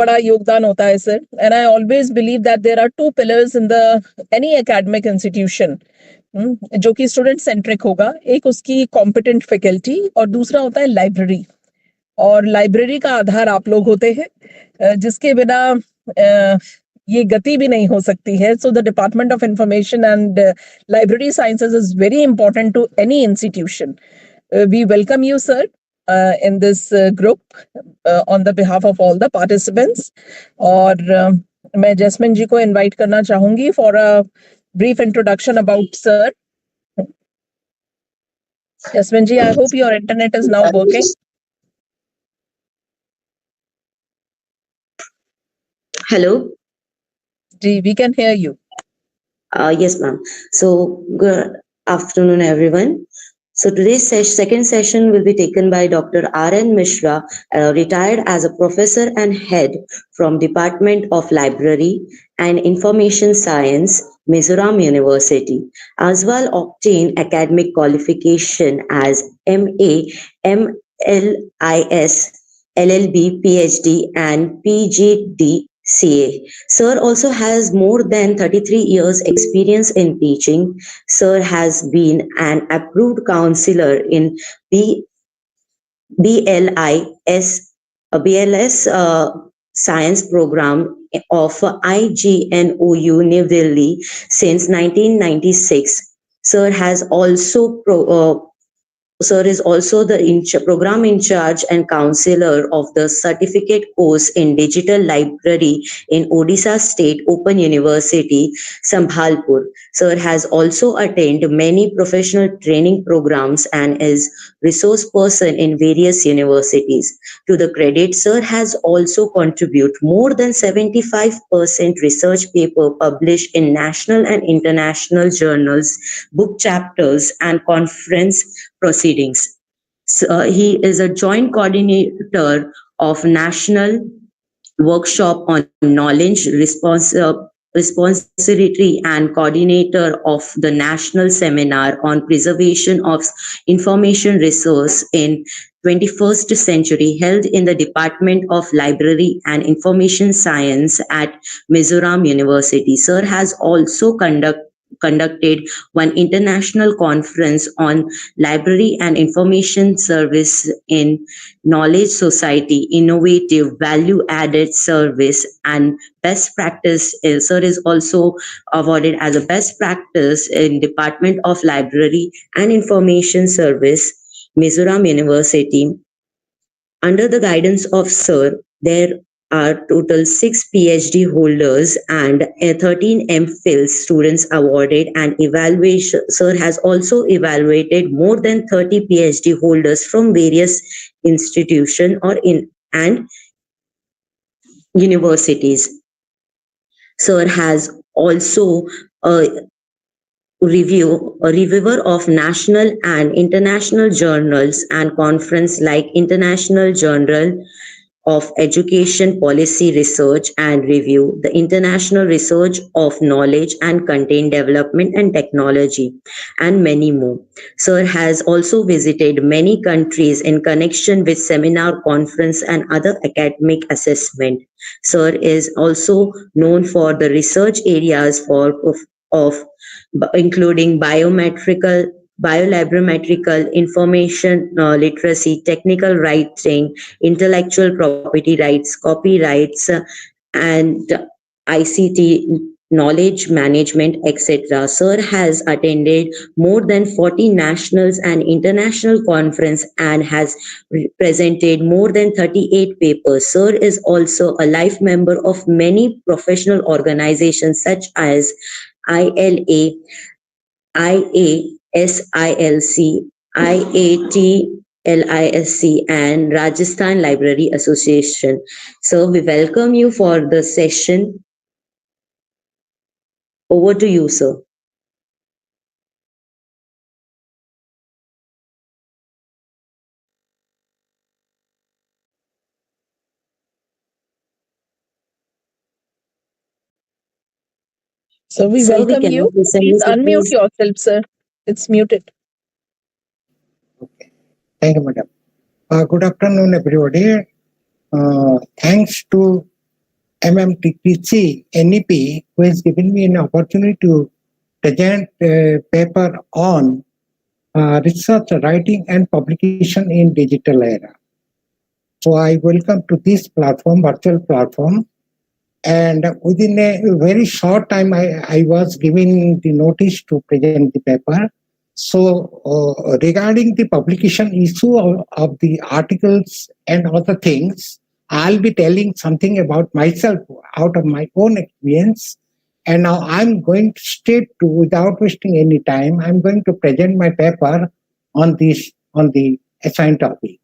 बड़ा योगदान होता है sir. And I always believe that there are two pillars in the any academic institution, जो कि स्टूडेंट सेंट्रिक होगा. एक उसकी कॉम्पिटेंट फैकल्टी और दूसरा होता है लाइब्रेरी. और लाइब्रेरी का आधार आप लोग होते हैं, जिसके बिना ये गति भी नहीं हो सकती है. So the department of information and library sciences is very important to any institution. We welcome you sir in this group on the behalf of all the participants. और मैं जैस्मिन जी को इनवाइट करना चाहूंगी for a brief introduction about sir. Jasmine ji, I hope your internet is now working. Hello. Ji, we can hear you. Yes, ma'am. So good afternoon, everyone. So today's second session will be taken by Dr. R.N. Mishra, retired as a professor and head from Department of Library and Information Science, Mizoram University. As well obtained academic qualification as MA, MLIS, LLB, PhD and PGD. CA. Sir also has more than 33 years experience in teaching. Sir has been an approved counselor in BLS science program of IGNOU New Delhi since 1996. Sir is also the program in charge and counselor of the certificate course in digital library in Odisha State Open University, Sambhalpur. Sir has also attended many professional training programs and is resource person in various universities. To the credit, sir has also contributed more than 75% research paper published in national and international journals, book chapters and conference proceedings. So, he is a joint coordinator of National Workshop on Knowledge Responsibility and coordinator of the National Seminar on Preservation of Information Resource in 21st Century held in the Department of Library and Information Science at Mizoram University. Sir has also conducted one international conference on library and information service in knowledge society, innovative value added service and best practice. Sir is also awarded as a best practice in Department of Library and Information Service, Mizoram University. Under the guidance of Sir, there are total 6 PhD holders and 13 MPhil students awarded and evaluation. Sir has also evaluated more than 30 PhD holders from various institutions and universities. Sir has also a reviewer of national and international journals and conference like International Journal of Education Policy Research and Review, the International Research of Knowledge and Content Development and Technology, and many more. Sir has also visited many countries in connection with seminar, conference, and other academic assessment. Sir is also known for the research areas including biolibrary information literacy, technical writing, intellectual property rights, copyrights, and ICT, knowledge management, etc. Sir has attended more than 40 nationals and international conference and has presented more than 38 papers. Sir is also a life member of many professional organizations such as ILA, IASILC, IATLISC, and Rajasthan Library Association. So we welcome you for the session. Over to you, sir. So we welcome you. Please unmute yourself, sir. It's muted. Okay. Thank you, madam. Good afternoon, everybody. Thanks to MMTTC NEP, who has given me an opportunity to present a paper on research, writing, and publication in digital era. So I welcome to this platform, virtual platform. And within a very short time, I was given the notice to present the paper. So regarding the publication issue of the articles and other things, I'll be telling something about myself out of my own experience. And now I'm going straight to, without wasting any time, I'm going to present my paper on the assigned topic.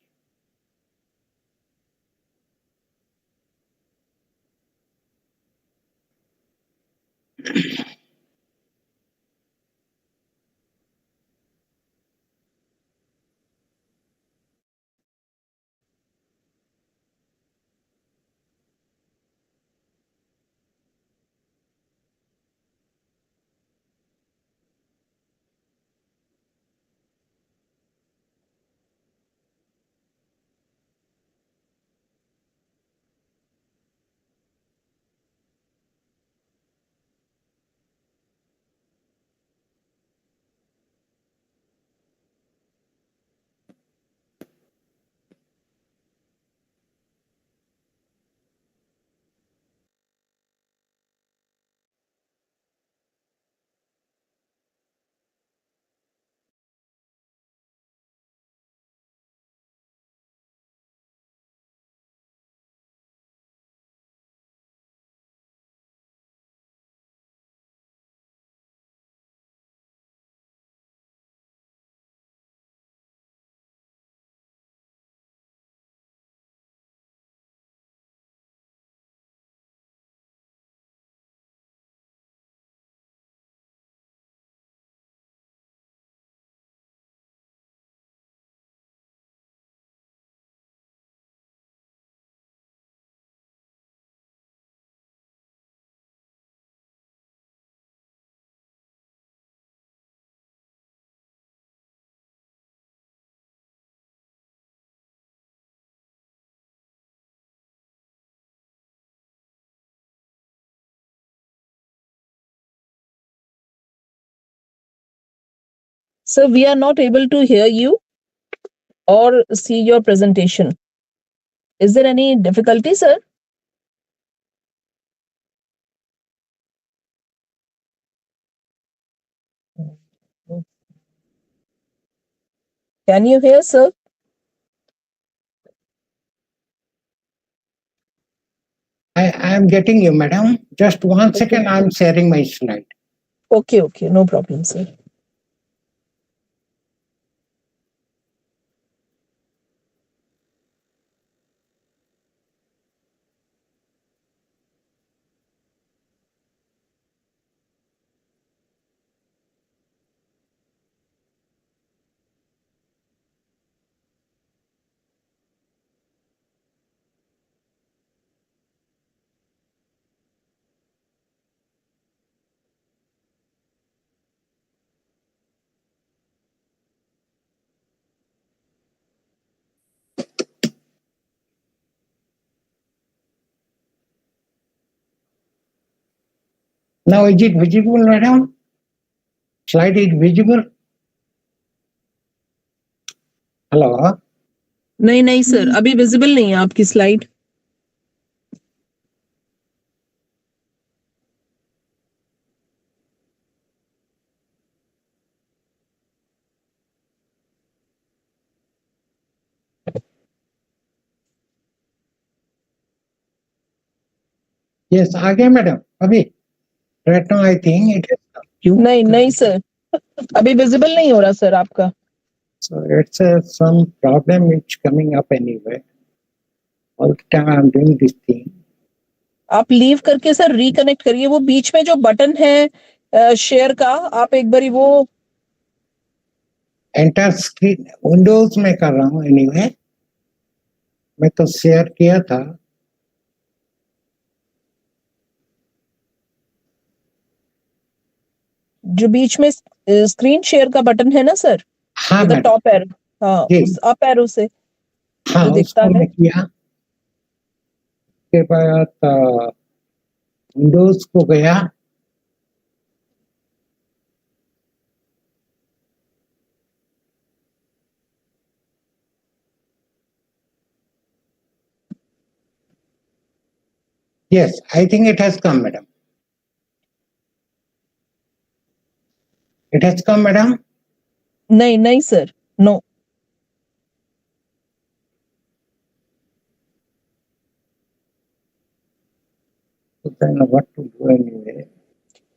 Sir, we are not able to hear you or see your presentation. Is there any difficulty, sir? Can you hear, sir? I am getting you, madam. Just 1 second, I'm sharing my slide. Okay, no problem, sir. Now, is it visible, madam? Slide is visible? Hello? नहीं sir, अभी visible नहीं है आपकी slide. Yes, आ गया madam अभी. Right now I think it is. नहीं sir, अभी visible नहीं हो रहा सर आपका. So it's some problem which coming up anyway. All the time I'm doing this thing. आप लीव करके सर रिकनेक्ट करिए. वो बीच में जो बटन है शेयर का, आप एक बारी वो एंटर स्क्रीन विंडोज में कर रहा हूँ एनीवे. मैं तो शेयर किया था. जो बीच में स्क्रीन शेयर का बटन है ना सर, हाँ द टॉप एरो, हाँ उस अप एरो से हाँ जो दिखता है. किया. के बाद विंडोज को गया, yes, I think it has come, madam. It has come, madam. नहीं नहीं sir, no. Then what to do anyway?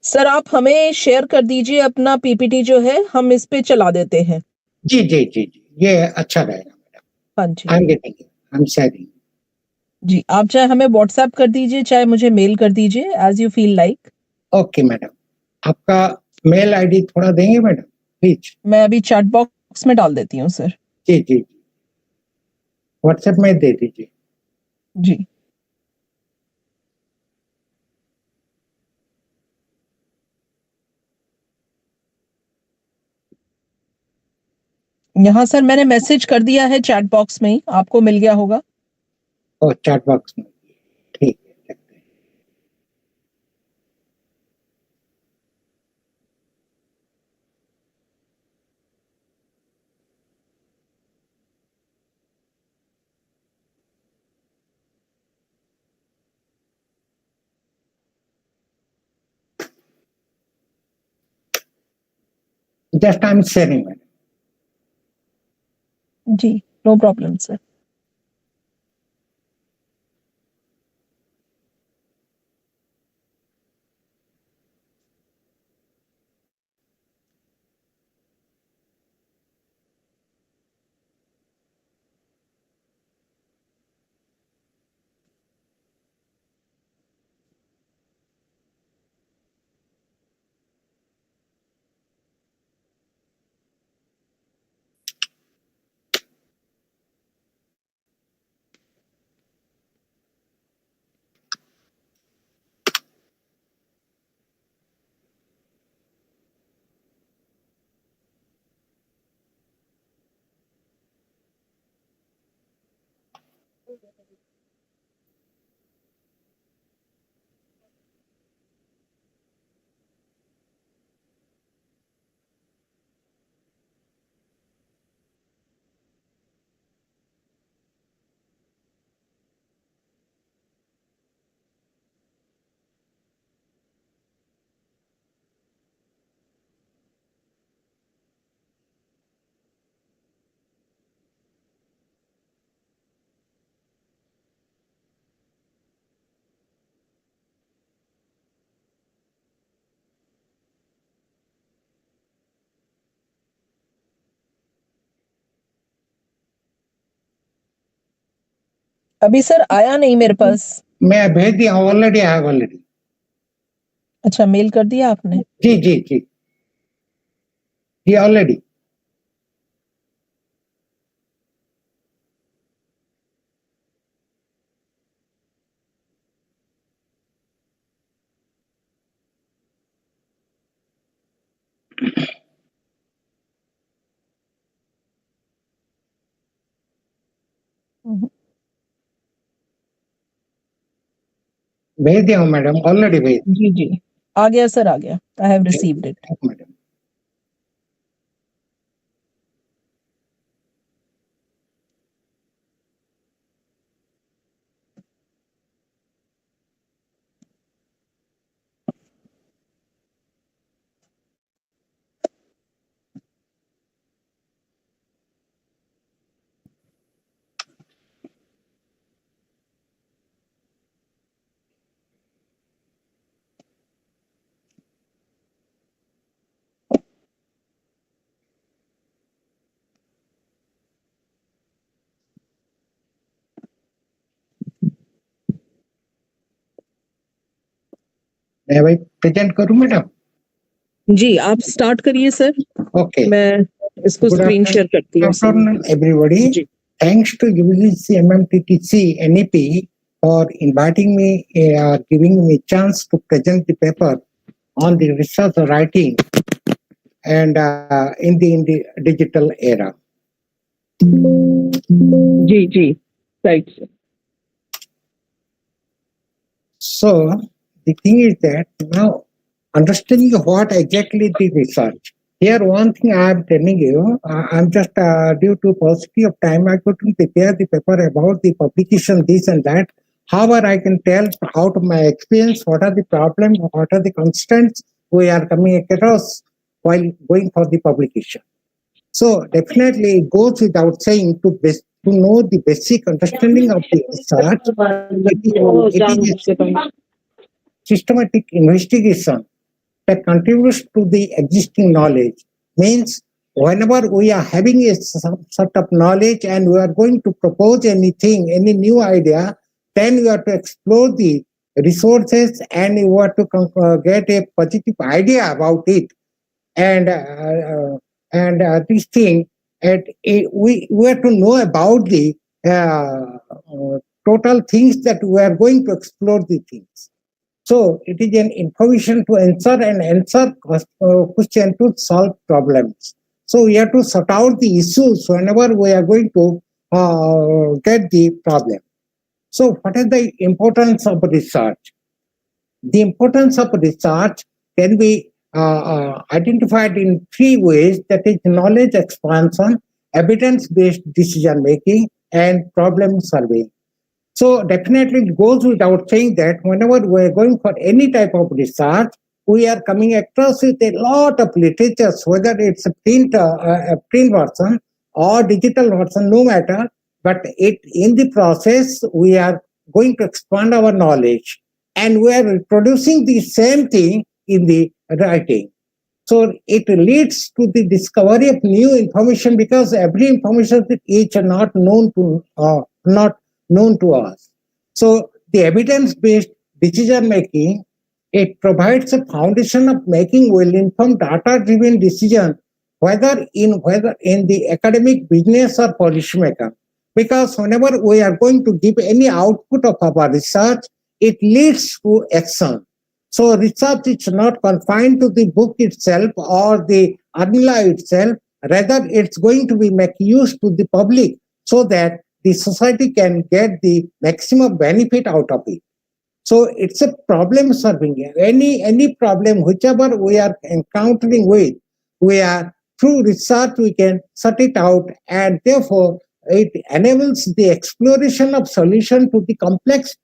Sir आप हमें शेयर कर दीजिए अपना पीपीटी जो है, हम इस पे चला देते हैं. जी जी जी जी, ये अच्छा रहेगा मैडम. हाँ जी. I am getting it, I am sharing. जी, आप चाहे हमें व्हाट्सएप कर दीजिए, चाहे मुझे मेल कर दीजिए, as you feel like. Okay madam, आपका मेल आईडी थोड़ा देंगे मैडम प्लीज? मैं अभी चैट बॉक्स में डाल देती हूँ सर. जी जी, व्हाट्सएप में दे दीजिए. जी. यहाँ सर मैंने मैसेज कर दिया है चैट बॉक्स में ही, आपको मिल गया होगा. और चैट बॉक्स में, ठीक है, रखते हैं. Just I'm sharing, madam. जी, नो प्रॉब्लम सर. अभी सर आया नहीं मेरे पास. मैं भेज दिया, ऑलरेडी आई हैव ऑलरेडी. अच्छा, मेल कर दिया आपने. जी जी जी जी, ऑलरेडी. भेज दिया हूँ मैडम, ऑलरेडी भेज. जी जी, आ गया सर, आ गया. I have received it. Madam, मैं भाई प्रेजेंट करूँ मैडम? जी, आप स्टार्ट करिए सर. ओके. मैं इसको Good स्क्रीन शेयर करती हूँ. afternoon, everybody. जी. Thanks to UGC-MMTTC NEP for inviting me, giving me chance to present the paper on the research writing and in the digital era. जी जी, right sir. So the thing is that now understanding what exactly the research. Here, one thing I am telling you, I'm just due to paucity of time, I couldn't prepare the paper about the publication, this and that. However, I can tell out of my experience what are the problems, what are the constraints we are coming across while going for the publication. So definitely it goes without saying to know the basic understanding of the research. It is a systematic investigation that contributes to the existing knowledge. Means whenever we are having a sort of knowledge and we are going to propose anything, any new idea, then we have to explore the resources and you have to get a positive idea about it. And this thing, we have to know about the total things that we are going to explore the things. So it is an information to answer question to solve problems. So we have to sort out the issues whenever we are going to get the problem. So what is the importance of research? The importance of research can be identified in three ways, that is knowledge expansion, evidence-based decision making, and problem solving. So definitely it goes without saying that whenever we are going for any type of research, we are coming across with a lot of literatures, whether it's a print version or digital version, no matter. But in the process, we are going to expand our knowledge, and we are producing the same thing in the writing. So it leads to the discovery of new information, because every information is not known to us. So the evidence-based decision making, it provides a foundation of making well-informed, data-driven decision, whether in the academic, business, or policymaker. Because whenever we are going to give any output of our research, it leads to action. So research is not confined to the book itself or the formula itself. Rather, it's going to be make use to the public so that the society can get the maximum benefit out of it. So it's a problem solving. Any problem, whichever we are encountering with, we are through research we can sort it out, and therefore it enables the exploration of solution to the complex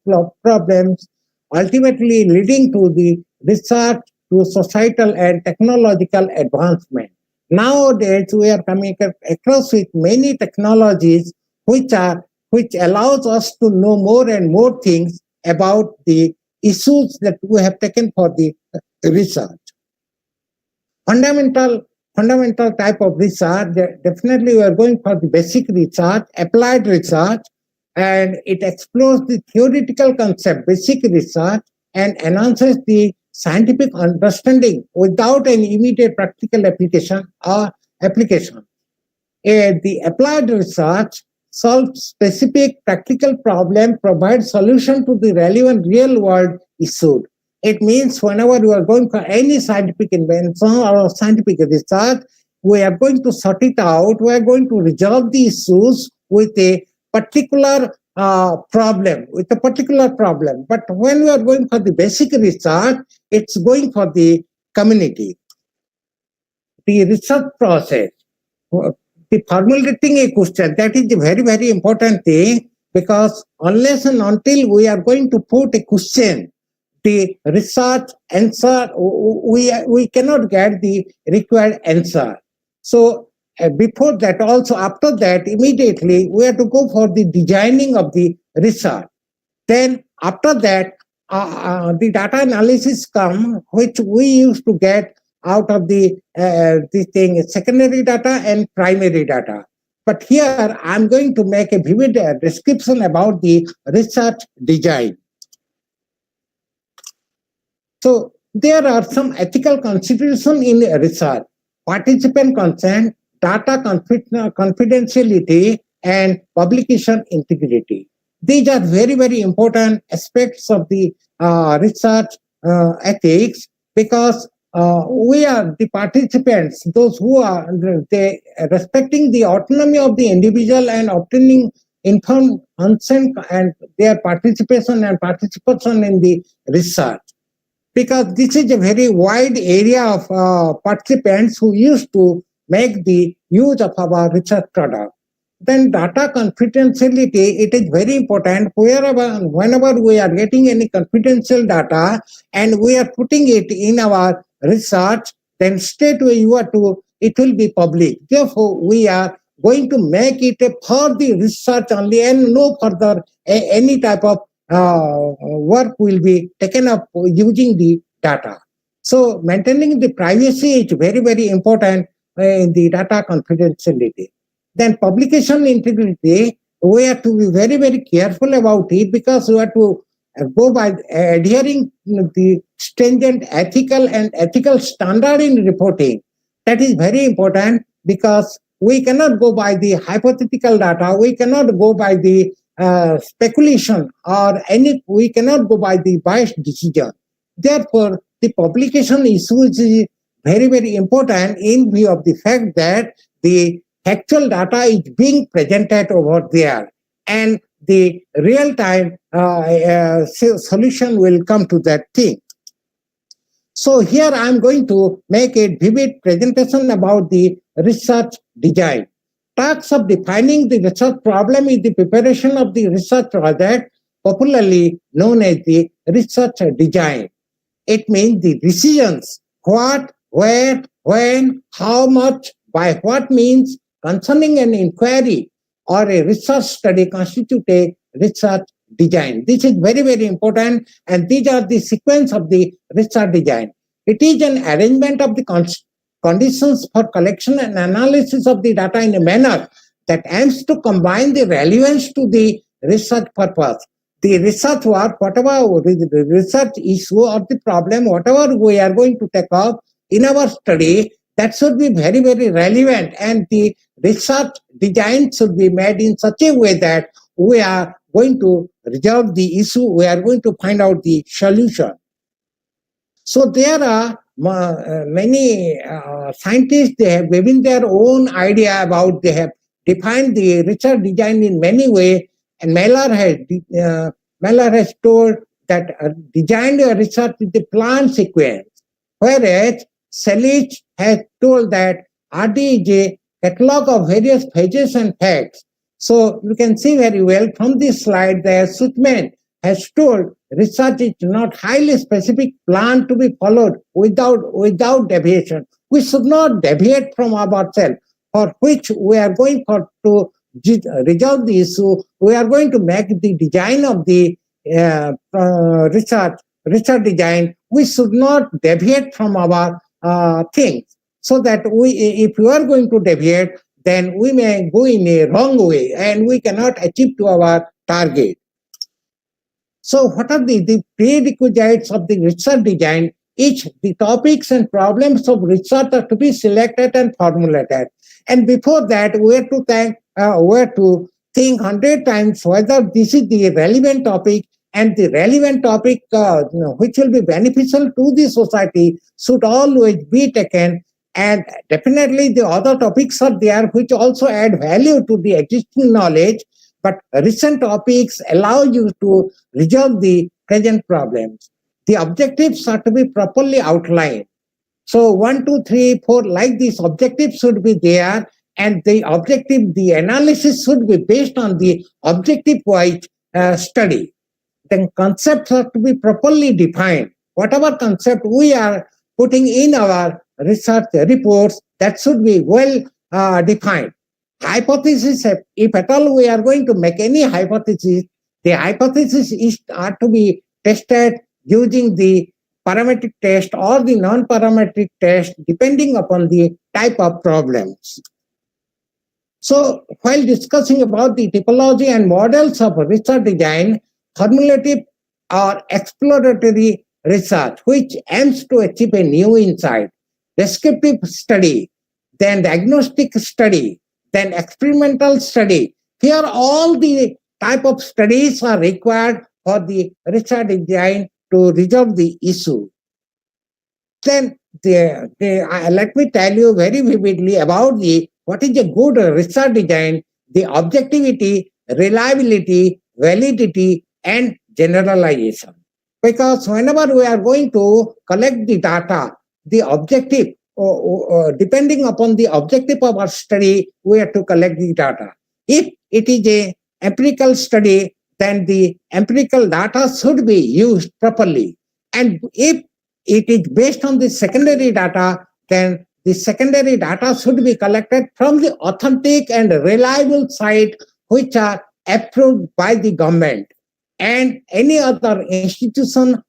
problems, ultimately leading to the research to societal and technological advancement. Nowadays, we are coming across with many technologies which allows us to know more and more things about the issues that we have taken for the research. Fundamental type of research, definitely we are going for the basic research, applied research, and it explores the theoretical concept, basic research, and enhances the scientific understanding without an immediate practical application or application. The applied research solves specific practical problem, provides solution to the relevant real world issue. It means whenever you are going for any scientific invention or scientific research, we are going to sort it out, we are going to resolve the issues with a particular problem. But when we are going for the basic research, it's going for the community. The research process, the formulating a question, that is a very, very important thing, because unless and until we are going to put a question, the research answer, we cannot get the required answer. So before that, also after that, immediately we have to go for the designing of the research. Then after that, the data analysis come, which we used to get out of the secondary data and primary data. But here I'm going to make a vivid description about the research design. So there are some ethical considerations in research: participant consent, data confidentiality, and publication integrity. These are very, very important aspects of the research ethics, because we are the participants, those who are respecting the autonomy of the individual and obtaining informed consent and their participation in the research. because this is a very wide area of participants who used to make the use of our research product. Then data confidentiality, it is very important. Whenever we are getting any confidential data and we are putting it in our research, then straightway it will be public. Therefore, we are going to make it for the research only, and no further any type of work will be taken up using the data. So maintaining the privacy is very, very important in the data confidentiality. Then publication integrity, we have to be very, very careful about it, because we have to go by adhering to the stringent ethical standard in reporting. That is very important, because we cannot go by the hypothetical data, we cannot go by the speculation, we cannot go by the biased decision. Therefore, the publication issue is very, very important in view of the fact that the actual data is being presented over there, and the real-time solution will come to that thing. So here I am going to make a vivid presentation about the research design. Tasks of defining the research problem is the preparation of the research project, popularly known as the research design. It means the decisions, what, where, when, how much, by what means, concerning an inquiry or a research study constitute a research design. This is very, very important, and these are the sequence of the research design. It is an arrangement of the conditions for collection and analysis of the data in a manner that aims to combine the relevance to the research purpose. The research work, whatever the research issue or the problem, whatever we are going to take up in our study, that should be very, very relevant, and the research design should be made in such a way that we are going to resolve the issue, we are going to find out the solution. So there are many scientists, they have given their own idea about, they have defined the research design in many ways, and Mahila has told that designed research is the planned sequence, whereas Selig has told that RD is a catalog of various phases and facts. So you can see very well from this slide that Suchman has told research is not highly specific plan to be followed without deviation. We should not deviate from ourselves, for which we are going to resolve the issue. We are going to make the design of the research design. We should not deviate from our things, so that if we are going to deviate, then we may go in a wrong way and we cannot achieve to our target. So what are the prerequisites of the research design? The topics and problems of research are to be selected and formulated. And before that, we have to think 100 times whether this is the relevant topic, and the relevant topic which will be beneficial to the society should always be taken. And definitely the other topics are there which also add value to the existing knowledge, but recent topics allow you to resolve the present problems. The objectives are to be properly outlined. So 1, 2, 3, 4, like these objectives should be there, and the analysis should be based on the objective-wise study. Then concepts are to be properly defined. Whatever concept we are putting in our research reports, that should be well defined. Hypothesis, if at all we are going to make any hypothesis, the hypothesis are to be tested using the parametric test or the non-parametric test, depending upon the type of problems. So while discussing about the typology and models of research design, formulative or exploratory research, which aims to achieve a new insight, descriptive study, then diagnostic study, then experimental study. Here all the type of studies are required for the research design to resolve the issue. Then let me tell you very vividly about what is a good research design, the objectivity, reliability, validity, and generalization. Because whenever we are going to collect the data, the objective, depending upon the objective of our study, we have to collect the data. If it is a empirical study, then the empirical data should be used properly. And if it is based on the secondary data, then the secondary data should be collected from the authentic and reliable site which are approved by the government and any other institution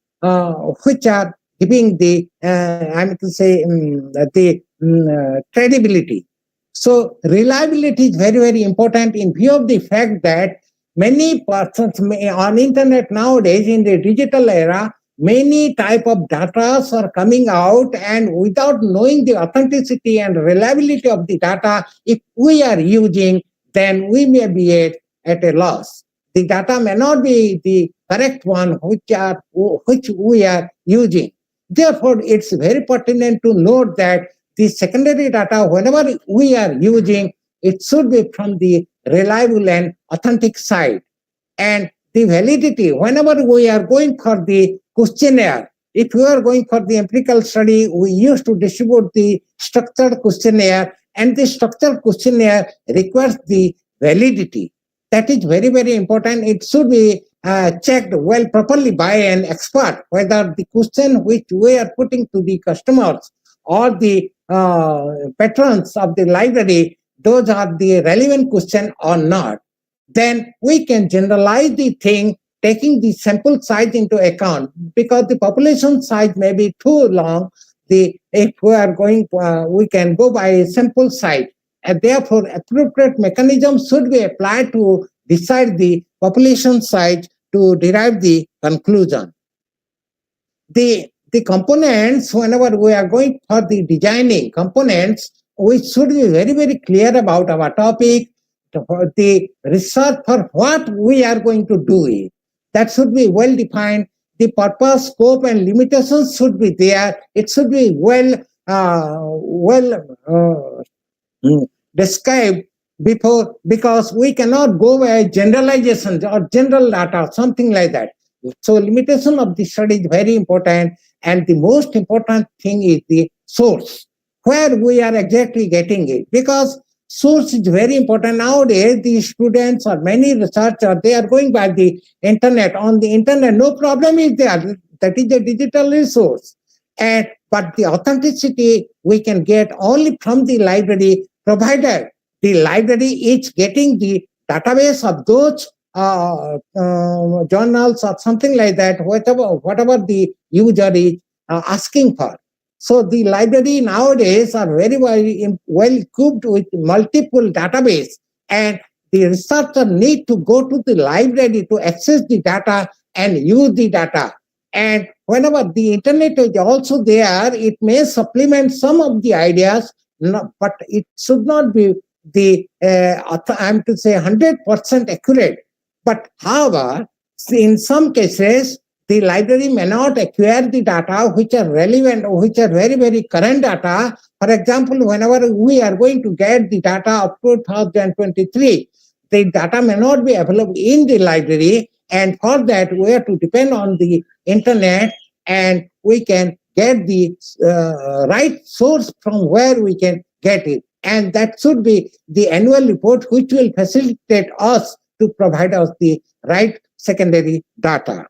which are giving the, credibility. So reliability is very, very important in view of the fact that many persons on internet nowadays in the digital era, many type of data are coming out, and without knowing the authenticity and reliability of the data, if we are using, then we may be at a loss. The data may not be the correct one which we are using. Therefore, it's very pertinent to note that the secondary data, whenever we are using, it should be from the reliable and authentic side. And the validity, whenever we are going for the questionnaire, if we are going for the empirical study, we used to distribute the structured questionnaire, and the structured questionnaire requires the validity. That is very, very important. It should be checked well properly by an expert, whether the question which we are putting to the customers or the patrons of the library, those are the relevant question or not. Then we can generalize the thing taking the sample size into account, because the population size may be too long. If we are going, we can go by a sample size, and therefore appropriate mechanisms should be applied to decide the population size to derive the conclusion. The components, whenever we are going for the designing components, we should be very, very clear about our topic, the research for what we are going to do it. That should be well defined. The purpose, scope, and limitations should be there. It should be well described before, because we cannot go by generalizations or general data, something like that. So limitation of the study is very important, and the most important thing is the source, where we are exactly getting it, because source is very important. Nowadays, the students or many researchers, they are going by the internet. On the internet, no problem is there. That is a digital resource. But the authenticity we can get only from the library, provided the library is getting the database of those journals or something like that, whatever the user is asking for. So the library nowadays are very well equipped with multiple database, and the researcher need to go to the library to access the data and use the data. And whenever the internet is also there, it may supplement some of the ideas, but it should not be the, I'm to say 100% accurate. But however, in some cases, the library may not acquire the data which are relevant or which are very, very current data. For example, whenever we are going to get the data of 2023, the data may not be available in the library, and for that we have to depend on the internet, and we can get the right source from where we can get it. And that should be the annual report, which will facilitate us to provide us the right secondary data.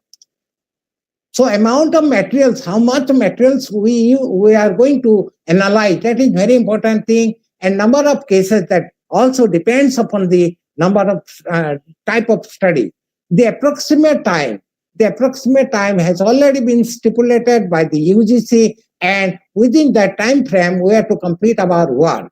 So amount of materials, how much materials we are going to analyze, that is very important thing. And number of cases, that also depends upon the number of type of study. The approximate time has already been stipulated by the UGC, and within that time frame we have to complete our work.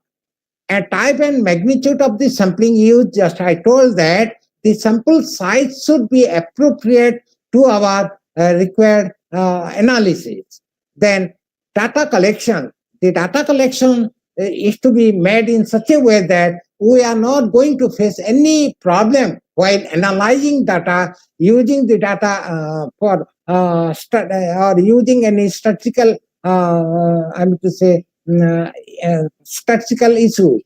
And type and magnitude of the sampling used, just I told that the sample size should be appropriate to our required analysis. Then data collection. The data collection is to be made in such a way that we are not going to face any problem while analyzing data, using the data for or using any statistical, statistical issues.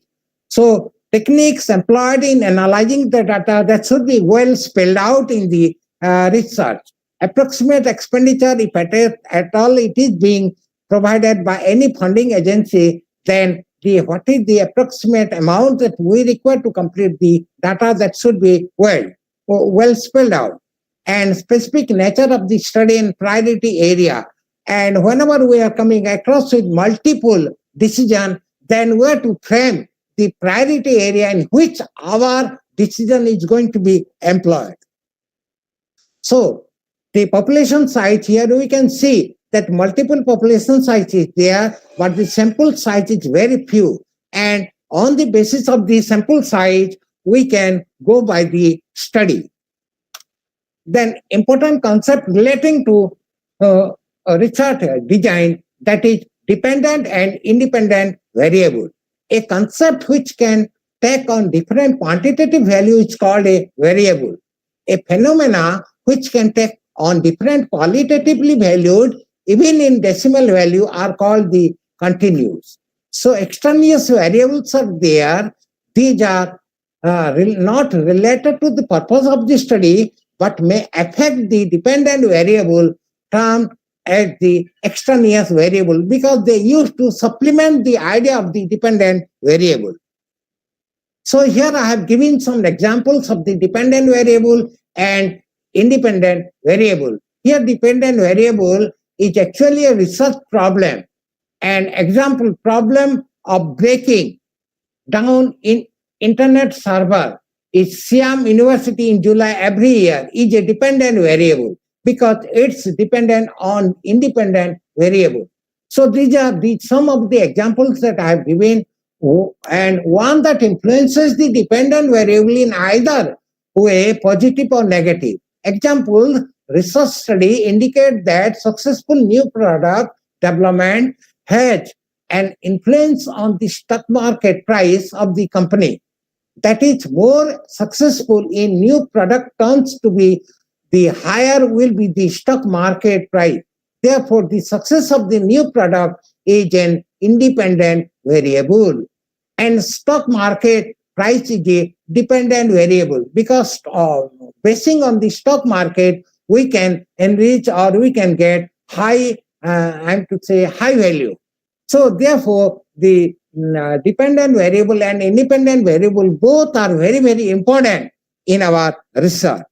So techniques employed in analyzing the data, that should be well spelled out in the research. approximate expenditure, if at all it is being provided by any funding agency, then what is the approximate amount that we require to complete the data, that should be well spelled out. And specific nature of the study and priority area. And whenever we are coming across with multiple decision, then we have to frame the priority area in which our decision is going to be employed. So the population size, here we can see that multiple population size is there, but the sample size is very few. And on the basis of the sample size, we can go by the study. Then important concept relating to research design, that is dependent and independent variable. A concept which can take on different quantitative value is called a variable. A phenomena which can take on different qualitatively valued, even in decimal value, are called the continuous. So extraneous variables are there. These are not related to the purpose of the study, but may affect the dependent variable termed as the extraneous variable, because they used to supplement the idea of the dependent variable. So here I have given some examples of the dependent variable and independent variable. Here dependent variable is actually a research problem. An example, problem of breaking down in internet server is Siam University in July every year is a dependent variable because it's dependent on independent variable. So these are some of the examples that I have given, and one that influences the dependent variable in either way, positive or negative. Example, research study indicate that successful new product development has an influence on the stock market price of the company. That is, more successful in new product turns to be, the higher will be the stock market price. Therefore, the success of the new product is an independent variable. And stock market price is a dependent variable, because basing on the stock market, we can enrich or we can get high, high value. So therefore, the dependent variable and independent variable both are very, very important in our research.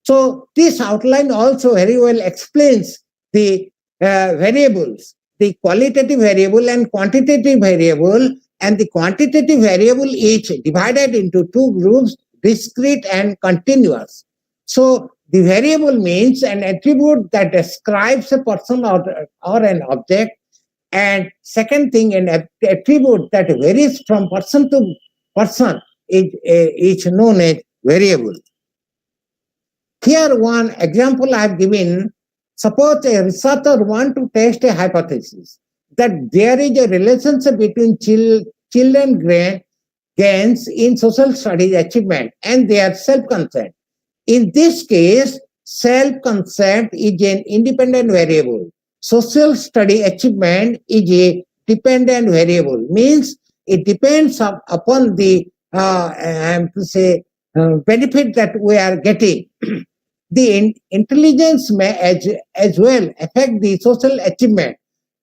So this outline also very well explains the variables, the qualitative variable and quantitative variable, and the quantitative variable is divided into two groups, discrete and continuous. So the variable means an attribute that describes a person or an object, and second thing, an attribute that varies from person to person is known as variable. Here one example I have given. Suppose a researcher wants to test a hypothesis that there is a relationship between children gains in social studies achievement and their self-concept. In this case, self-concept is an independent variable. Social study achievement is a dependent variable, means it depends upon the benefit that we are getting. The intelligence may as well affect the social achievement,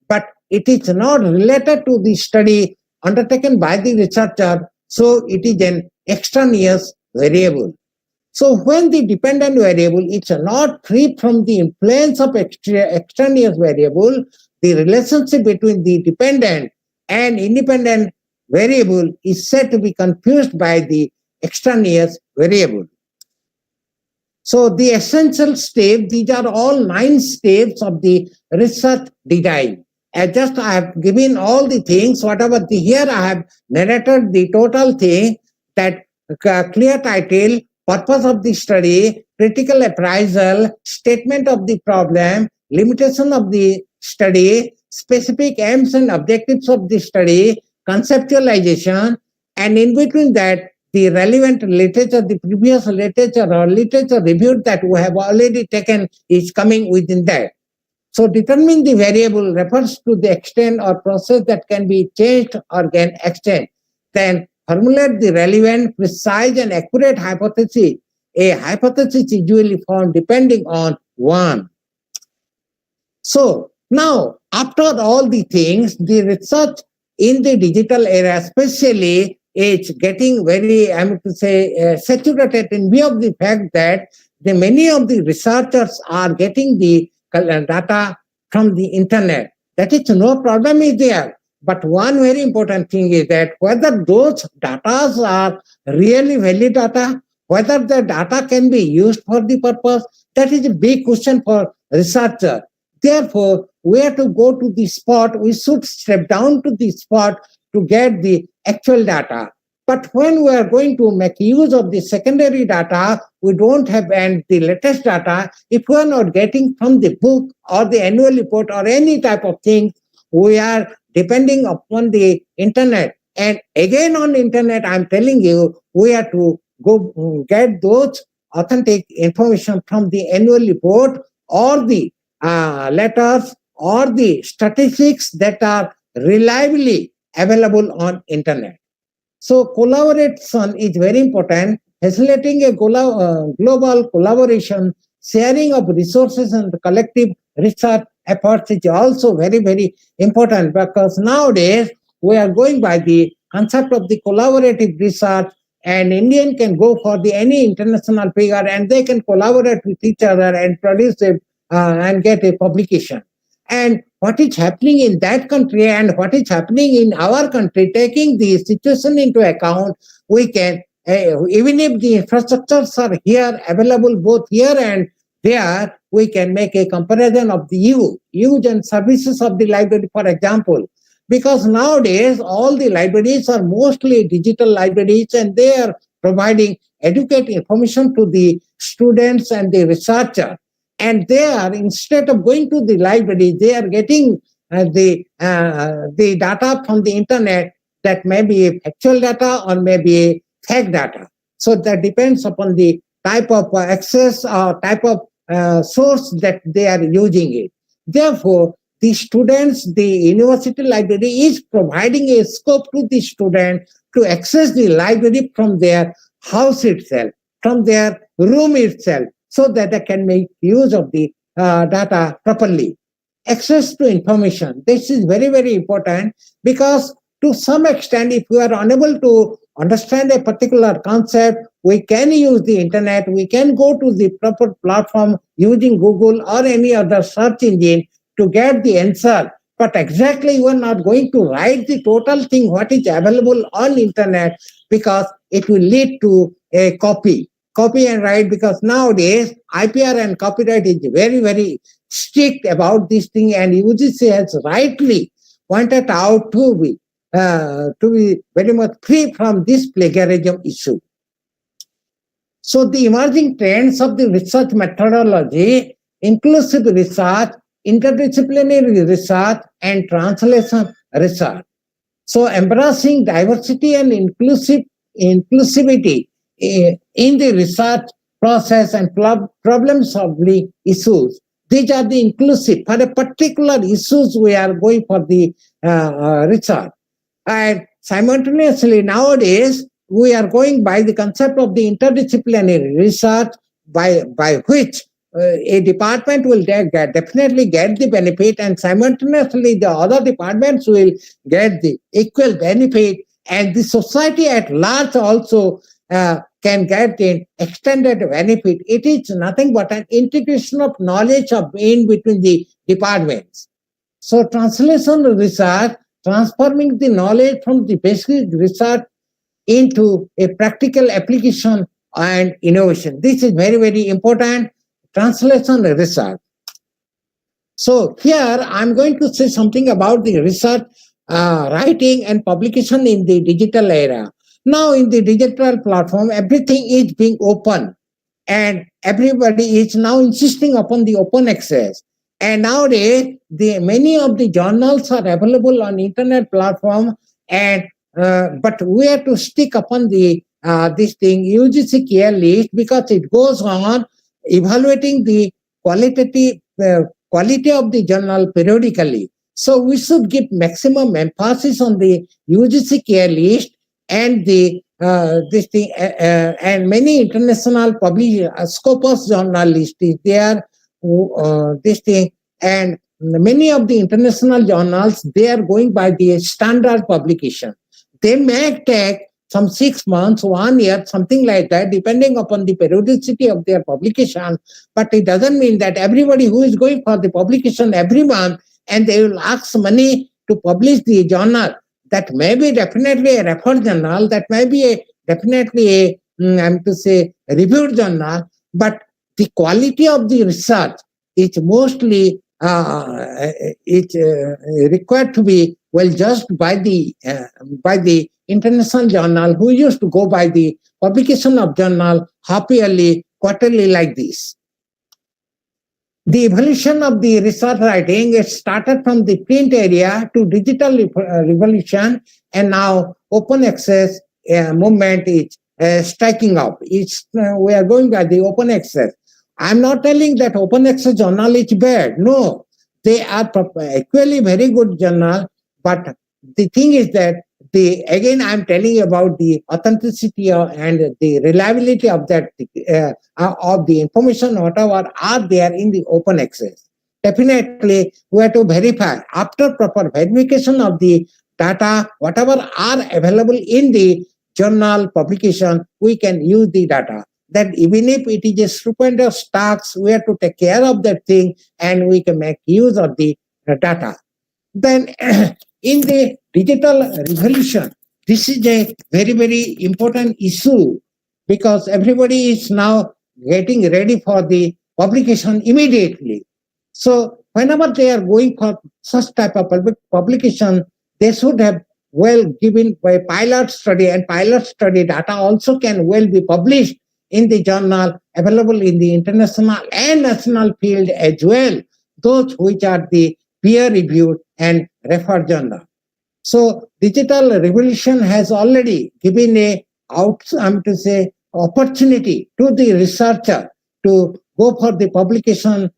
but it is not related to the study undertaken by the researcher, so it is an extraneous variable. So when the dependent variable is not free from the influence of extraneous variable, the relationship between the dependent and independent variable is said to be confused by the extraneous variable. So the essential step, these are all 9 steps of the research design. I have given all the things, whatever here I have narrated the total thing, that clear title, purpose of the study, critical appraisal, statement of the problem, limitation of the study, specific aims and objectives of the study, conceptualization, and in between that, the relevant literature, the previous literature or literature review that we have already taken is coming within that. So determine the variable refers to the extent or process that can be changed or can extend. Then formulate the relevant, precise and accurate hypothesis a hypothesis is usually found depending on one. So now, after all the things, the research in the digital era especially is getting very, I mean to say, saturated in view of the fact that many of the researchers are getting the data from the internet. That is, no problem is there. But one very important thing is that whether those data are really valid data, whether the data can be used for the purpose, that is a big question for researcher. Therefore, we have to go to the spot. We should step down to the spot to get the actual data. But when we are going to make use of the secondary data, we don't have and the latest data. If we are not getting from the book or the annual report or any type of thing, we are depending upon the internet. And again on the internet, I'm telling you, we have to go get those authentic information from the annual report or the letters or the statistics that are reliably available on internet. So collaboration is very important. Facilitating a global collaboration, sharing of resources and collective research efforts is also very, very important, because nowadays we are going by the concept of the collaborative research, and Indian can go for any international figure and they can collaborate with each other and produce a and get a publication. And what is happening in that country and what is happening in our country, taking the situation into account, we can, even if the infrastructures are here, available both here and there, we can make a comparison of the use and services of the library, for example. Because nowadays, all the libraries are mostly digital libraries and they are providing adequate information to the students and the researcher. And they are, instead of going to the library, they are getting the data from the internet that may be actual data or may be fake data. So that depends upon the type of access or type of source that they are using it. Therefore, the students, the university library is providing a scope to the student to access the library from their house itself, from their room itself, so that they can make use of the data properly. Access to information. This is very, very important, because to some extent, if we are unable to understand a particular concept, we can use the internet, we can go to the proper platform using Google or any other search engine to get the answer. But exactly you are not going to write the total thing what is available on internet, because it will lead to a copy and write, because nowadays IPR and copyright is very, very strict about this thing, and UGC has rightly pointed out to be very much free from this plagiarism issue. So the emerging trends of the research methodology, inclusive research, interdisciplinary research, and translation research. So embracing diversity and inclusivity in the research process and problem-solving issues. These are the inclusive. For a particular issues, we are going for the research. And simultaneously, nowadays, we are going by the concept of the interdisciplinary research, by which a department will definitely get the benefit, and simultaneously the other departments will get the equal benefit, and the society at large also can get an extended benefit. It is nothing but an integration of knowledge in between the departments. So translation research, transforming the knowledge from the basic research into a practical application and innovation. This is very, very important. Translation research. So here I'm going to say something about the research, writing and publication in the digital era. Now in the digital platform, everything is being open, and everybody is now insisting upon the open access. And nowadays, many of the journals are available on internet platform, and but we have to stick upon the this thing UGC care list, because it goes on evaluating the quality of the journal periodically. So we should give maximum emphasis on the UGC care list and the this thing, and many international Scopus journalists is there, this thing, and many of the international journals, they are going by the standard publication. They may take some 6 months, 1 year, something like that, depending upon the periodicity of their publication. But it doesn't mean that everybody who is going for the publication every month and they will ask money to publish the journal, that may be definitely a referred journal, that may be definitely a reviewed journal, but the quality of the research is mostly required to be well judged by the international journal, who used to go by the publication of journal half yearly, quarterly, like this. The evolution of the research writing, it started from the print area to digital revolution, and now open access movement is striking up. We are going by the open access. I'm not telling that open access journal is bad. No, they are equally very good journal. But the thing is that again I'm telling you about the authenticity and the reliability of that of the information, whatever are there in the open access. Definitely, we have to verify. After proper verification of the data, whatever are available in the journal publication, we can use the data. That even if it is a stupendous task, we have to take care of that thing and we can make use of the data. Then in the digital revolution, this is a very, very important issue, because everybody is now getting ready for the publication immediately. So whenever they are going for such type of publication, they should have well given by pilot study, and pilot study data also can well be published in the journal available in the international and national field as well, those which are the peer-reviewed and referred journal. So digital revolution has already given opportunity to the researcher to go for the publication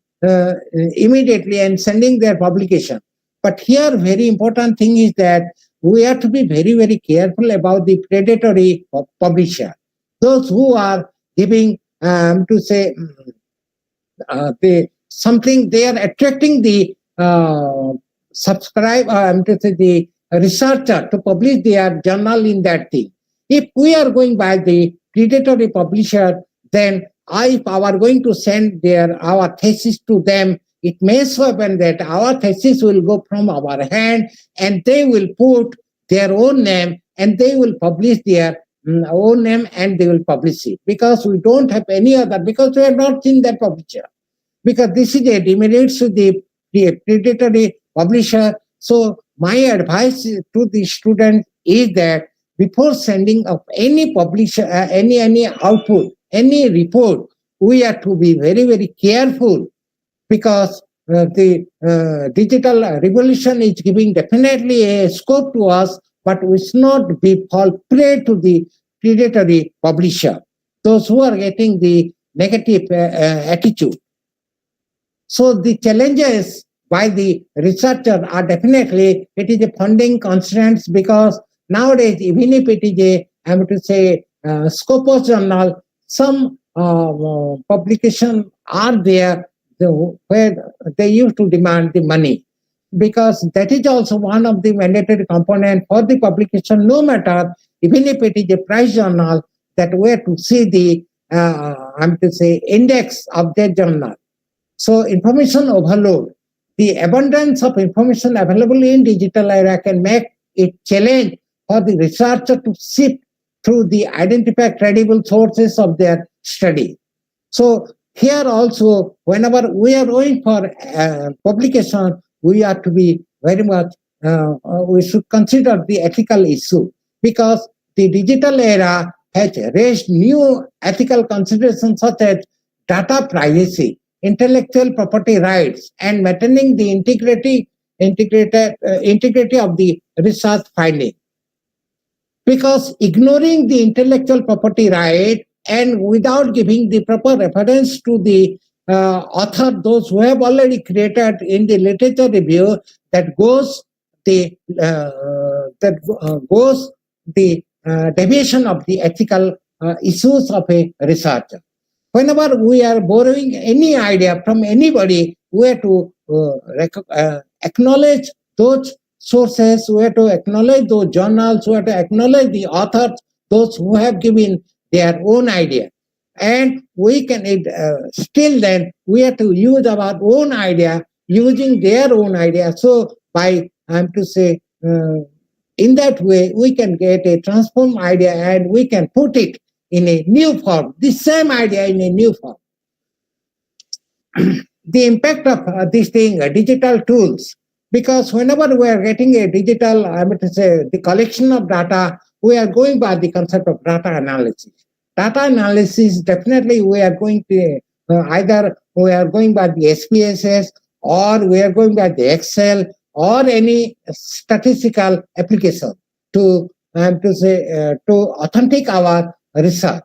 immediately and sending their publication. But here, very important thing is that we have to be very, very careful about the predatory publisher. Those who are giving something, they are attracting the the researcher to publish their journal in that thing. If we are going by the predatory publisher, then if I are going to send our thesis to them, it may so happen that our thesis will go from our hand and they will put their own name and they will publish their own name and they will publish it, because we don't have any other, because we have not seen that publisher, because this is a demerit to the predatory publisher. So my advice to the student is that before sending of any publisher, any output, any report, we have to be very, very careful, because the digital revolution is giving definitely a scope to us, but we should not fall prey to the predatory publisher, those who are getting the negative attitude. So the challenges by the researcher are definitely, it is a funding constraints, because nowadays, even if it is Scopus journal, some publication are there where they used to demand the money, because that is also one of the mandatory component for the publication, no matter, even if it is a prize journal, that we have to see the index of that journal. So information overload, the abundance of information available in digital era can make it challenge for the researcher to sift through the identify credible sources of their study. So here also, whenever we are going for publication, we have to be very much, we should consider the ethical issue, because the digital era has raised new ethical considerations such as data privacy, intellectual property rights, and maintaining the integrity of the research finding. Because ignoring the intellectual property right and without giving the proper reference to the author, those who have already created in the literature review, that goes the deviation of the ethical issues of a researcher. Whenever we are borrowing any idea from anybody, we have to acknowledge those sources, we have to acknowledge those journals, we have to acknowledge the authors, those who have given their own idea. And we can still then we have to use our own idea using their own idea. So by in that way we can get a transformed idea and we can put it in a new form, the same idea in a new form. The impact of this thing, digital tools, because whenever we are getting a digital, the collection of data, we are going by the concept of data analysis. Data analysis, definitely we are going to either we are going by the SPSS or we are going by the Excel or any statistical application to authentic our research.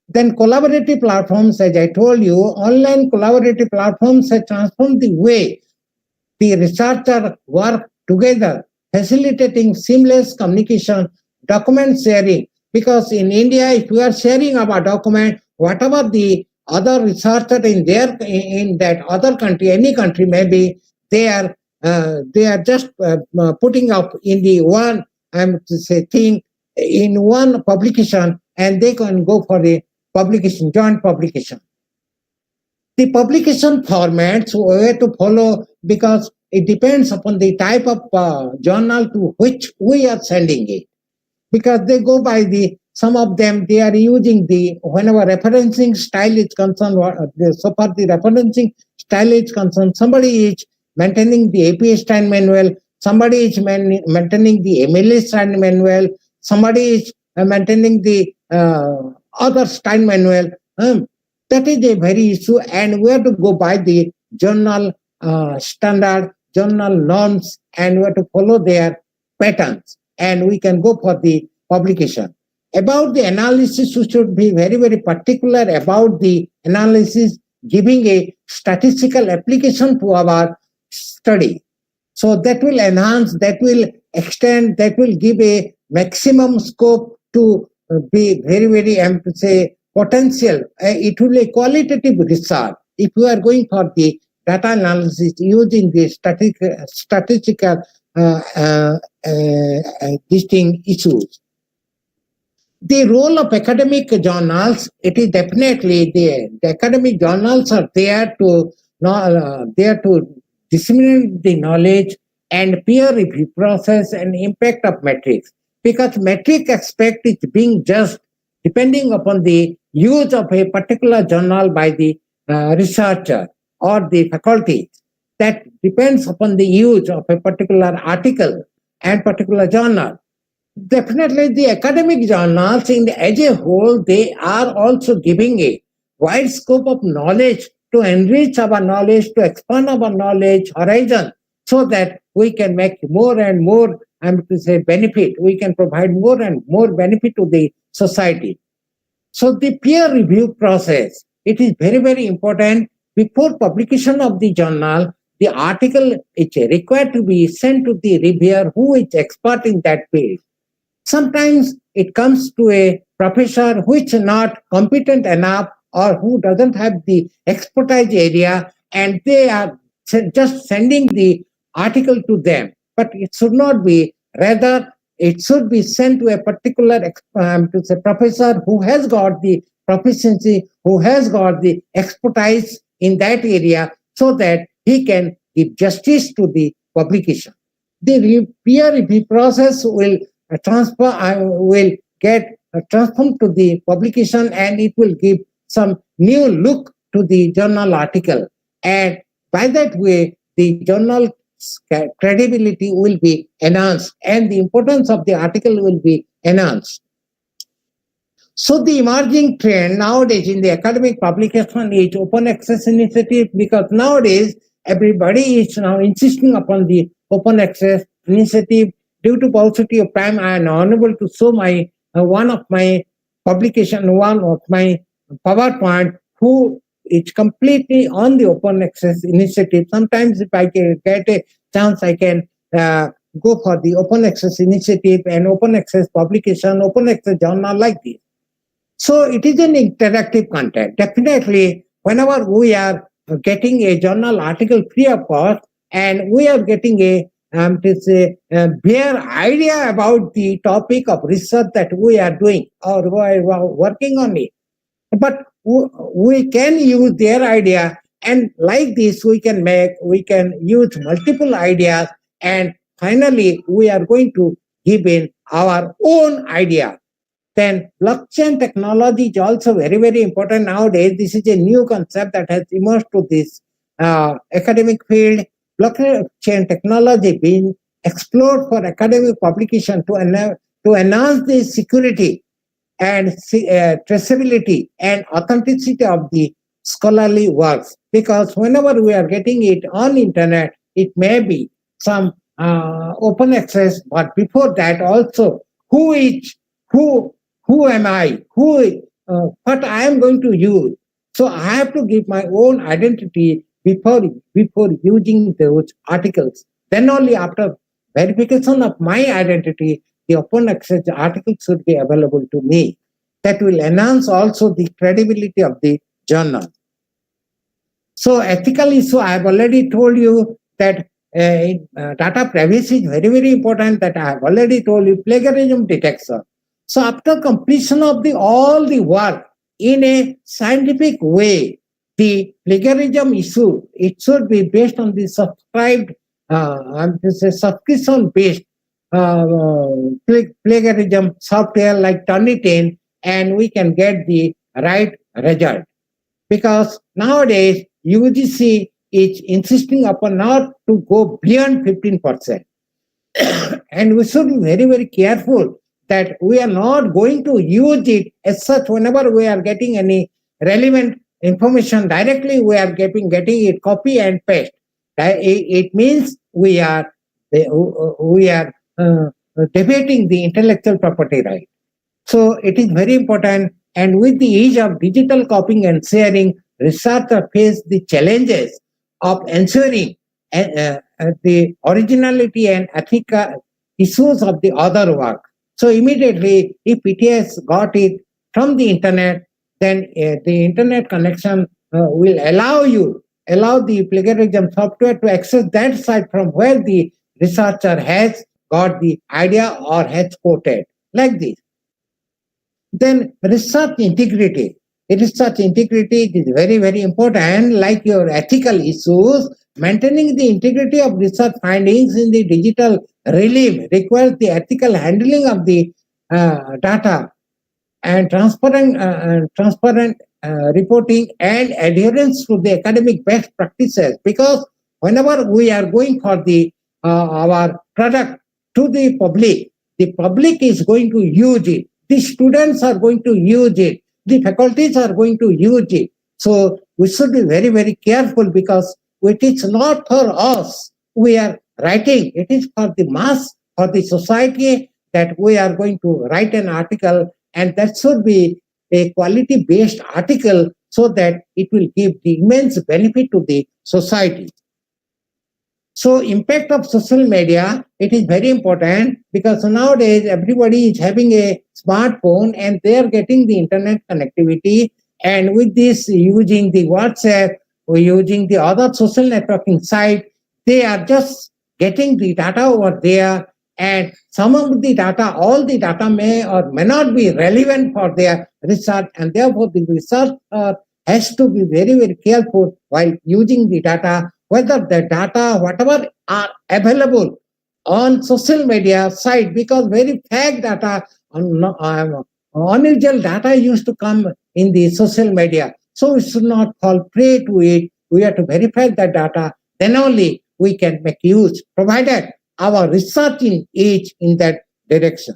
Then collaborative platforms, as I told you, online collaborative platforms have transformed the way the researcher work together, facilitating seamless communication, document sharing. Because in India, if we are sharing our document, whatever the other researcher in that other country, any country maybe, they are just putting up in the one thing in one publication, and they can go for the publication, joint publication. The publication formats we have to follow because it depends upon the type of journal to which we are sending it. Because they go by some of them, they are using whenever referencing style is concerned, so far the referencing style is concerned, somebody is maintaining the APA style manual, somebody is maintaining the MLA style manual, somebody is maintaining the other style manual. That is a very issue, and we have to go by the journal standard, journal norms, and we have to follow their patterns, and we can go for the publication. About the analysis, we should be very, very particular about the analysis, giving a statistical application to our study. So that will enhance, that will extend, that will give a maximum scope to be very, very, potential. It will be a qualitative research. If you are going for the data analysis using the statistical issues. The role of academic journals, it is definitely the academic journals are there to disseminate the knowledge and peer review process and impact of metrics. Because metric aspect is being judged depending upon the use of a particular journal by the researcher or the faculty. That depends upon the use of a particular article and particular journal. Definitely the academic journals as a whole, they are also giving a wide scope of knowledge to enrich our knowledge, to expand our knowledge horizon, so that we can make more and more benefit. We can provide more and more benefit to the society. So the peer review process, it is very, very important. Before publication of the journal, the article is required to be sent to the reviewer who is expert in that field. Sometimes it comes to a professor who is not competent enough or who doesn't have the expertise area, and they are just sending the article to them. But it should not be. Rather, it should be sent to a particular professor who has got the proficiency, who has got the expertise in that area, so that he can give justice to the publication. The peer review process will get transformed to the publication, and it will give some new look to the journal article. And by that way, the journal credibility will be enhanced and the importance of the article will be enhanced. So the emerging trend nowadays in the academic publication is open access initiative, because nowadays everybody is now insisting upon the open access initiative. Due to paucity of time, I am unable to show my one of my PowerPoint, who is completely on the open access initiative. Sometimes if I can get a chance, I can go for the open access initiative and open access publication, open access journal like this. So it is an interactive content. Definitely, whenever we are getting a journal article free of cost, and we are getting a bare idea about the topic of research that we are doing or we are working on it. But we can use their idea, and like this we can use multiple ideas, and finally we are going to give in our own idea. Then blockchain technology is also very, very important nowadays. This is a new concept that has emerged to this academic field. Blockchain technology being explored for academic publication to enhance the security and traceability and authenticity of the scholarly works. Because whenever we are getting it on internet, it may be some open access, but before that also, who am I? What I am going to use? So I have to give my own identity before using those articles. Then only after verification of my identity, the open access article should be available to me. That will enhance also the credibility of the journal. So ethical issue, I have already told you that data privacy is very, very important. That I have already told you. Plagiarism detection. So after completion of all the work in a scientific way, the plagiarism issue, it should be based on the subscription-based plagiarism software like Turnitin, and we can get the right result. Because nowadays UGC is insisting upon not to go beyond 15%. And we should be very, very careful that we are not going to use it as such. Whenever we are getting any relevant information directly, we are getting it copy and paste. It means we are debating the intellectual property right. So it is very important. And with the age of digital copying and sharing, researchers face the challenges of ensuring the originality and ethical issues of the other work. So immediately, if it has got it from the internet, then the internet connection will allow the plagiarism software to access that site from where the researcher has got the idea or has quoted, like this. Then research integrity. Research integrity is very, very important. Like your ethical issues, maintaining the integrity of research findings in the digital realm requires the ethical handling of the data and transparent reporting and adherence to the academic best practices. Because whenever we are going for the our product to the public is going to use it. The students are going to use it. The faculties are going to use it. So we should be very, very careful, because it is not for us we are writing. It is for the mass, for the society, that we are going to write an article, and that should be a quality-based article so that it will give the immense benefit to the society. So impact of social media, it is very important, because nowadays everybody is having a smartphone and they are getting the internet connectivity, and with this using the WhatsApp or using the other social networking site, they are just getting the data over there, and some of the data, all the data may or may not be relevant for their research, and therefore the researcher has to be very, very careful while using the data, whether the data, whatever are available on social media site, because very fake data, unusual data used to come in the social media. So we should not fall prey to it. We have to verify that data. Then only we can make use, provided our researching is in that direction.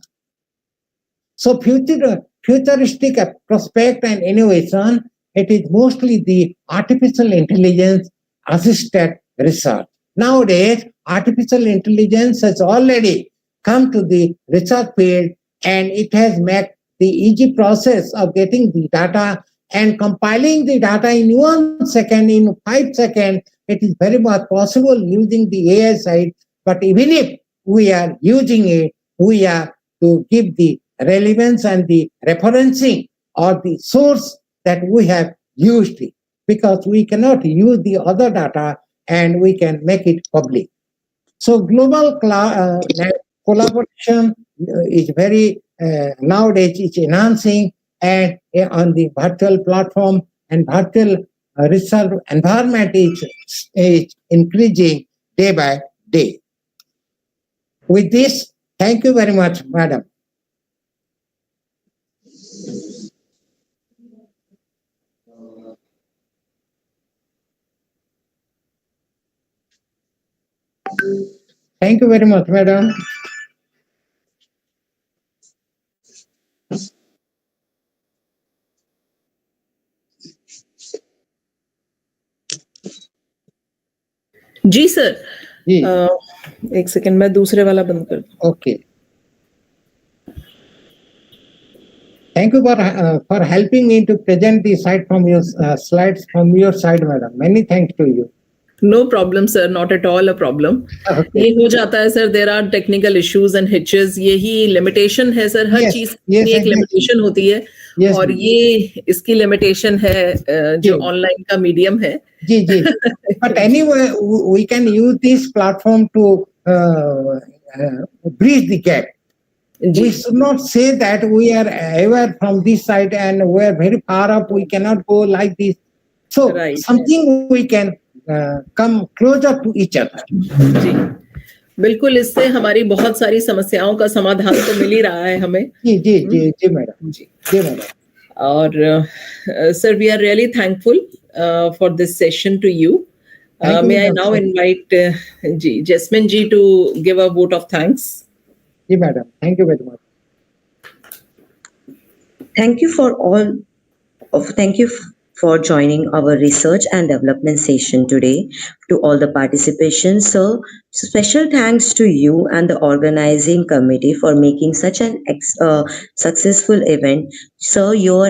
So futuristic prospect and innovation, it is mostly the artificial intelligence assisted research. Nowadays, artificial intelligence has already come to the research field, and it has made the easy process of getting the data and compiling the data in 1 second, in 5 seconds. It is very much possible using the AI side. But even if we are using it, we are to give the relevance and the referencing or the source that we have used it, because we cannot use the other data and we can make it public. So global collaboration is very nowadays is enhancing, and on the virtual platform and virtual research environment is increasing day by day. With this, thank you very much, madam. Thank you very much, madam. जी sir, जी, एक second मैं दूसरे वाला बंद कर दूं. okay. Thank you for helping me to present the slide from your slides from your side, madam. Many thanks to you. No problem sir, not at all a problem. Okay. ये हो जाता है sir, there are technical issues and hitches, यही limitation है sir. हर Yes, चीज yes, की एक exactly. लिमिटेशन होती है, Yes, और ma'am. ये इसकी लिमिटेशन है जो जी. ऑनलाइन का मीडियम है. Ji, ji. But anyway, we can use this platform to bridge the gap. जी. We should not say that we are ever from this side and we are very far up. We cannot go like this. So Right. something we can come closer to each other. जी बिल्कुल, इससे हमारी बहुत सारी समस्याओं का समाधान तो मिल ही रहा है हमें. जी जी जी जी मैडम. जी जी मैडम. और sir, we are really thankful for this session to you. Thank you, May I madam. now invite ji Jasmine ji to give a vote of thanks. जी madam. Thank you very much. Thank you for joining our research and development session today. To all the participants, sir, special thanks to you and the organizing committee for making such an successful event. Sir, your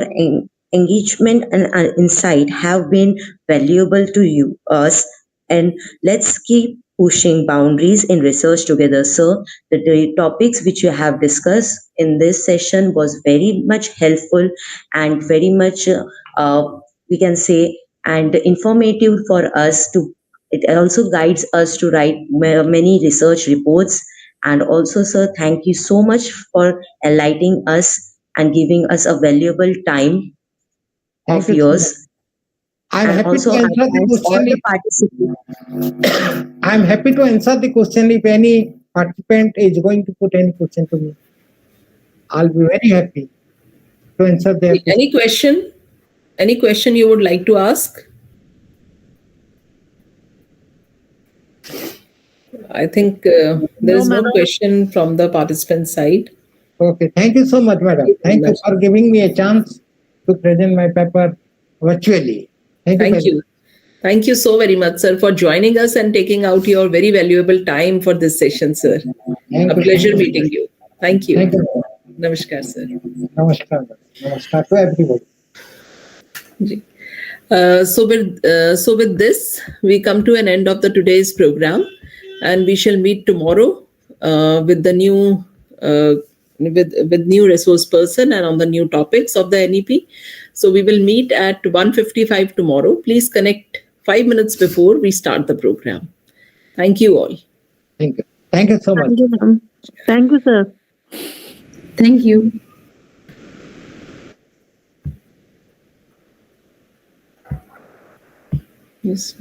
engagement and insight have been valuable to us, and let's keep pushing boundaries in research together, sir. The topics which you have discussed in this session was very much helpful and very much we can say and informative for us to. It also guides us to write many research reports. And also, sir, thank you so much for enlightening us and giving us a valuable time Thank of you so yours. much. I'm And happy also, to I answer the thank all question. the participants. I'm happy to answer the question if any participant is going to put any question to me. I'll be very happy to answer their question. Any question? Any question you would like to ask? I think there is no question from the participant side. Okay, thank you so much, madam. Thank you for giving me a chance to present my paper virtually. Thank you. Thank you so very much, sir, for joining us and taking out your very valuable time for this session, sir. Thank A you. pleasure meeting you. Thank you. Thank you. Namaskar, sir. Namaskar. Namaskar to everybody. So with this, we come to an end of the today's program, and we shall meet tomorrow with the new with new resource person and on the new topics of the NEP. So we will meet at 1:55 tomorrow. Please connect 5 minutes before we start the program. Thank you all. Thank you. Thank you so much. Thank you, ma'am. Thank you, sir. Thank you. Yes.